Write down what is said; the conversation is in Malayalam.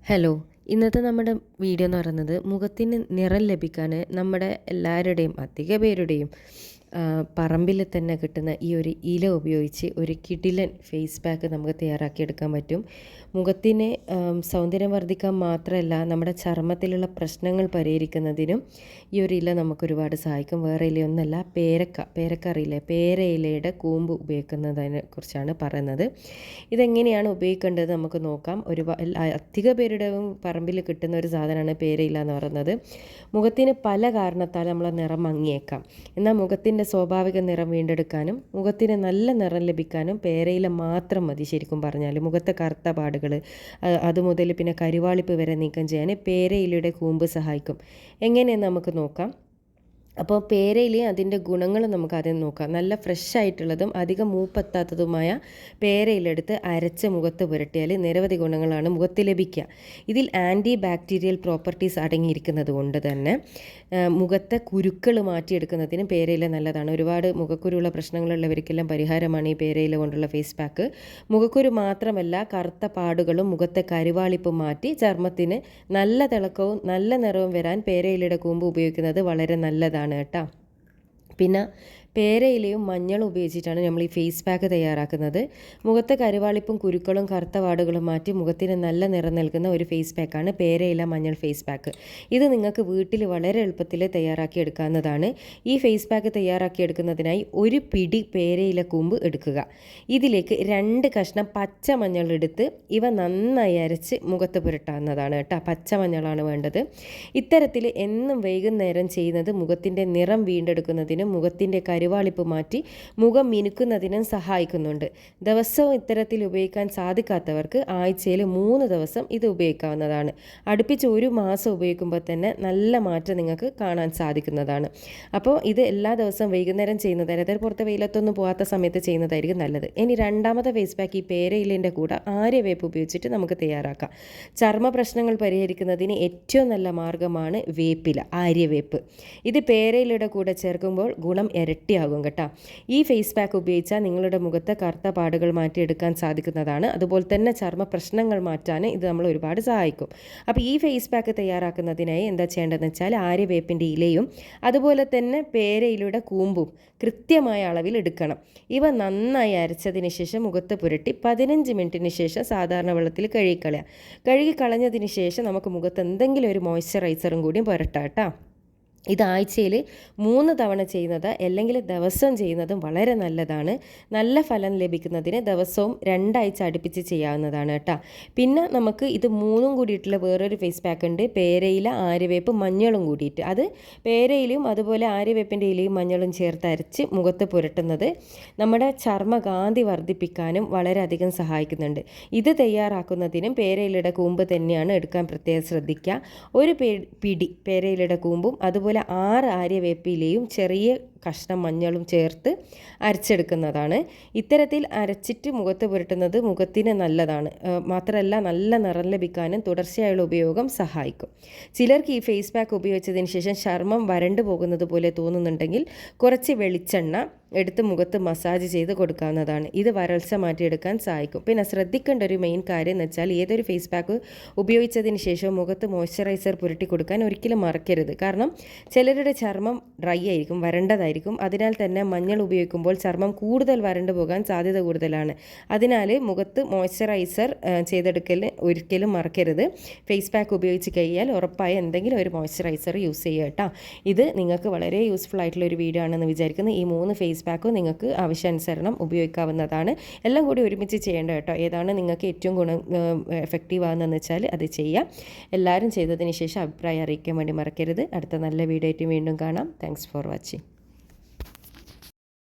ഹലോ, ഇന്നത്തെ നമ്മുടെ വീഡിയോ എന്ന് പറയുന്നത് മുഖത്തിന് നിറം ലഭിക്കാൻ നമ്മുടെ എല്ലാവരുടെയും അധിക പേരുടെയും പറമ്പിൽ തന്നെ കിട്ടുന്ന ഈ ഒരു ഇല ഉപയോഗിച്ച് ഒരു കിടിലൻ ഫേസ് പാക്ക് നമുക്ക് തയ്യാറാക്കിയെടുക്കാൻ പറ്റും. മുഖത്തിന് സൗന്ദര്യം വർദ്ധിക്കാൻ മാത്രമല്ല, നമ്മുടെ ചർമ്മത്തിലുള്ള പ്രശ്നങ്ങൾ പരിഹരിക്കുന്നതിനും ഈ ഒരു ഇല നമുക്കൊരുപാട് സഹായിക്കും. വേറെ ഇലയൊന്നല്ല, പേരക്ക അറിയില്ലേ, പേരയിലയുടെ കൂമ്പ് ഉപയോഗിക്കുന്നതിനെ കുറിച്ചാണ് പറയുന്നത്. ഇതെങ്ങനെയാണ് ഉപയോഗിക്കേണ്ടത് നമുക്ക് നോക്കാം. അധിക പേരുടെയും പറമ്പിൽ കിട്ടുന്ന ഒരു സാധനമാണ് പേരയില എന്ന് പറയുന്നത്. മുഖത്തിന് പല കാരണത്താൽ നമ്മളെ നിറം മങ്ങിയേക്കാം. എന്നാൽ മുഖത്തിൻ്റെ സ്വാഭാവിക നിറം വീണ്ടെടുക്കാനും മുഖത്തിന് നല്ല നിറം ലഭിക്കാനും പേരയില മാത്രം മതി. ശരിക്കും പറഞ്ഞാൽ മുഖത്തെ കറുത്ത പാടുകൾ അതുമുതൽ പിന്നെ കരുവാളിപ്പ് വരെ നീക്കം ചെയ്യാൻ പേരയിലയുടെ കൂമ്പ് സഹായിക്കും. എങ്ങനെയെന്ന് നമുക്ക് നോക്കാം. അപ്പോൾ പേരയിലയും അതിൻ്റെ ഗുണങ്ങൾ നമുക്ക് ആദ്യം നോക്കാം. നല്ല ഫ്രഷ് ആയിട്ടുള്ളതും അധികം മൂപ്പെത്താത്തതുമായ പേരയിലെടുത്ത് അരച്ച് മുഖത്ത് പുരട്ടിയാൽ നിരവധി ഗുണങ്ങളാണ് മുഖത്ത് ലഭിക്കുക. ഇതിൽ ആൻറ്റി ബാക്ടീരിയൽ പ്രോപ്പർട്ടീസ് അടങ്ങിയിരിക്കുന്നത് കൊണ്ട് തന്നെ മുഖത്തെ കുരുക്കൾ മാറ്റിയെടുക്കുന്നതിനും പേരയില നല്ലതാണ്. ഒരുപാട് മുഖക്കുരുള്ള പ്രശ്നങ്ങളുള്ളവർക്കെല്ലാം പരിഹാരമാണ് ഈ പേരയില കൊണ്ടുള്ള ഫേസ് പാക്ക്. മുഖക്കുരു മാത്രമല്ല, കറുത്ത പാടുകളും മുഖത്തെ കരുവാളിപ്പും മാറ്റി ചർമ്മത്തിന് നല്ല തിളക്കവും നല്ല നിറവും വരാൻ പേരയിലയുടെ കൂമ്പ് ഉപയോഗിക്കുന്നത് വളരെ നല്ലതാണ് കേട്ടോ. പിന്നെ പേരയിലയും മഞ്ഞളും ഉപയോഗിച്ചിട്ടാണ് നമ്മൾ ഈ ഫേസ് പാക്ക് തയ്യാറാക്കുന്നത്. മുഖത്തെ കരുവാളിപ്പും കുരുക്കളും കറുത്ത പാടുകളും മാറ്റി മുഖത്തിന് നല്ല നിറം നൽകുന്ന ഒരു ഫേസ് പാക്കാണ് പേരയില മഞ്ഞൾ ഫേസ് പാക്ക്. ഇത് നിങ്ങൾക്ക് വീട്ടിൽ വളരെ എളുപ്പത്തിൽ തയ്യാറാക്കി എടുക്കാവുന്നതാണ്. ഈ ഫേസ് പാക്ക് തയ്യാറാക്കി എടുക്കുന്നതിനായി ഒരു പിടി പേരയില കൂമ്പ് എടുക്കുക. ഇതിലേക്ക് 2 കഷ്ണം പച്ചമഞ്ഞൾ എടുത്ത് ഇവ നന്നായി അരച്ച് മുഖത്ത് പുരട്ടാവുന്നതാണ് കേട്ടോ. പച്ചമഞ്ഞളാണ് വേണ്ടത്. ഇത്തരത്തിൽ എന്നും വൈകുന്നേരം ചെയ്യുന്നത് മുഖത്തിൻ്റെ നിറം വീണ്ടെടുക്കുന്നതിനും മുഖത്തിൻ്റെ കരുവാളിപ്പ് മാറ്റി മുഖം മിനുക്കുന്നതിനും സഹായിക്കുന്നുണ്ട്. ദിവസവും ഇത്തരത്തിൽ ഉപയോഗിക്കാൻ സാധിക്കാത്തവർക്ക് ആഴ്ചയിൽ 3 ദിവസം ഇത് ഉപയോഗിക്കാവുന്നതാണ്. അടുപ്പിച്ച് 1 മാസം ഉപയോഗിക്കുമ്പോൾ തന്നെ നല്ല മാറ്റം നിങ്ങൾക്ക് കാണാൻ സാധിക്കുന്നതാണ്. അപ്പോൾ ഇത് എല്ലാ ദിവസവും വൈകുന്നേരം ചെയ്യുന്നത്, അതായത് പുറത്തെ വെയിലത്തൊന്നും പോകാത്ത സമയത്ത് ചെയ്യുന്നതായിരിക്കും നല്ലത്. ഇനി രണ്ടാമത്തെ ഫേസ് പാക്ക് ഈ പേരയിലിൻ്റെ കൂടെ ആര്യവേപ്പ് ഉപയോഗിച്ചിട്ട് നമുക്ക് തയ്യാറാക്കാം. ചർമ്മ പ്രശ്നങ്ങൾ പരിഹരിക്കുന്നതിന് ഏറ്റവും നല്ല മാർഗ്ഗമാണ് വേപ്പില, ആര്യവേപ്പ്. ഇത് പേരയിലയുടെ കൂടെ ചേർക്കുമ്പോൾ ഗുണം ഇരട്ടിയാകും കേട്ടോ. ഈ ഫേസ് പാക്ക് ഉപയോഗിച്ചാൽ നിങ്ങളുടെ മുഖത്തെ കറുത്ത പാടുകൾ മാറ്റിയെടുക്കാൻ സാധിക്കുന്നതാണ്. അതുപോലെ തന്നെ ചർമ്മ പ്രശ്നങ്ങൾ മാറ്റാൻ ഇത് നമ്മൾ ഒരുപാട് സഹായിക്കും. അപ്പോൾ ഈ ഫേസ് പാക്ക് തയ്യാറാക്കുന്നതിനായി എന്താ ചെയ്യേണ്ടതെന്ന് വെച്ചാൽ ആര്യവേപ്പിൻ്റെ ഇലയും അതുപോലെ തന്നെ പേരയിലയുടെ കൂമ്പും കൃത്യമായ അളവിൽ എടുക്കണം. ഇവ നന്നായി അരച്ചതിന് ശേഷം മുഖത്ത് പുരട്ടി 15 മിനിറ്റിന് ശേഷം സാധാരണ വെള്ളത്തിൽ കഴുകിക്കളഞ്ഞതിന് ശേഷം നമുക്ക് മുഖത്ത് എന്തെങ്കിലും ഒരു മോയ്സ്ചറൈസറും കൂടി പുരട്ടാം കേട്ടോ. ഇത് ആഴ്ചയിൽ 3 തവണ ചെയ്യുന്നത് അല്ലെങ്കിൽ ദിവസം ചെയ്യുന്നതും വളരെ നല്ലതാണ്. നല്ല ഫലം ലഭിക്കുന്നതിന് ദിവസവും 2 ആഴ്ച അടുപ്പിച്ച് ചെയ്യാവുന്നതാണ് കേട്ടോ. പിന്നെ നമുക്ക് ഇത് 3ഉം കൂടിയിട്ടുള്ള വേറൊരു ഫേസ് പാക്ക് ഉണ്ട്, പേരയില ആര്യവേപ്പ് മഞ്ഞളും കൂടിയിട്ട്. അത് പേരയിലയും അതുപോലെ ആര്യവേപ്പിൻ്റെ ഇലയും മഞ്ഞളും ചേർത്ത് അരച്ച് മുഖത്ത് പുരട്ടുന്നത് നമ്മുടെ ചർമ്മകാന്തി വർദ്ധിപ്പിക്കാനും വളരെയധികം സഹായിക്കുന്നുണ്ട്. ഇത് തയ്യാറാക്കുന്നതിനും പേരയിലയുടെ കൂമ്പ് തന്നെയാണ് എടുക്കാൻ പ്രത്യേകം ശ്രദ്ധിക്കുക. ഒരു പിടി പേരയിലയുടെ കൂമ്പും അതുപോലെ 6 ആര്യവേപ്പിലയും ചെറിയ കഷ്ണം മഞ്ഞളും ചേർത്ത് അരച്ചെടുക്കുന്നതാണ്. ഇത്തരത്തിൽ അരച്ചിട്ട് മുഖത്ത് പുരട്ടുന്നത് മുഖത്തിന് നല്ലതാണ്. മാത്രമല്ല നല്ല നിറം ലഭിക്കാനും തുടർച്ചയായുള്ള ഉപയോഗം സഹായിക്കും. ചിലർക്ക് ഈ ഫേസ് പാക്ക് ഉപയോഗിച്ചതിന് ശേഷം ചർമ്മം വരണ്ടു പോകുന്നത് പോലെ തോന്നുന്നുണ്ടെങ്കിൽ കുറച്ച് വെളിച്ചെണ്ണ എടുത്ത് മുഖത്ത് മസാജ് ചെയ്ത് കൊടുക്കാവുന്നതാണ്. ഇത് വരൾച്ച മാറ്റിയെടുക്കാൻ സഹായിക്കും. പിന്നെ ശ്രദ്ധിക്കേണ്ട ഒരു മെയിൻ കാര്യം എന്ന് വെച്ചാൽ ഏതൊരു ഫേസ് പാക്ക് ഉപയോഗിച്ചതിന് ശേഷം മുഖത്ത് മോയ്സ്ചറൈസർ പുരട്ടി കൊടുക്കാൻ ഒരിക്കലും മറക്കരുത്. കാരണം ചിലരുടെ ചർമ്മം ഡ്രൈ ആയിരിക്കും, വരണ്ടതായിരിക്കും. അതിനാൽ തന്നെ മഞ്ഞൾ ഉപയോഗിക്കുമ്പോൾ ചർമ്മം കൂടുതൽ വരണ്ടു പോകാൻ സാധ്യത കൂടുതലാണ്. അതിനാൽ മുഖത്ത് മോയ്സ്ചറൈസർ ചെയ്തെടുക്കൽ ഒരിക്കലും മറക്കരുത്. ഫേസ് പാക്ക് ഉപയോഗിച്ച് കഴിഞ്ഞാൽ ഉറപ്പായി എന്തെങ്കിലും ഒരു മോയ്സ്ചറൈസർ യൂസ് ചെയ്യുക കേട്ടോ. ഇത് നിങ്ങൾക്ക് വളരെ യൂസ്ഫുൾ ആയിട്ടുള്ള ഒരു വീഡിയോ ആണെന്ന് വിചാരിക്കുന്നു. ഈ 3 ഫേസ് പാക്കും നിങ്ങൾക്ക് ആവശ്യാനുസരണം ഉപയോഗിക്കാവുന്നതാണ്. എല്ലാം കൂടി ഒരുമിച്ച് ചെയ്യേണ്ട കേട്ടോ. ഏതാണ് നിങ്ങൾക്ക് ഏറ്റവും എഫക്റ്റീവ് ആകുന്നതെന്ന് വെച്ചാൽ അത് ചെയ്യാം. എല്ലാവരും ചെയ്തതിന് ശേഷം അഭിപ്രായം അറിയിക്കാൻ വേണ്ടി മറക്കരുത്. അടുത്ത നല്ല വീഡിയോ ആയിട്ട് വീണ്ടും കാണാം. Thanks for watching.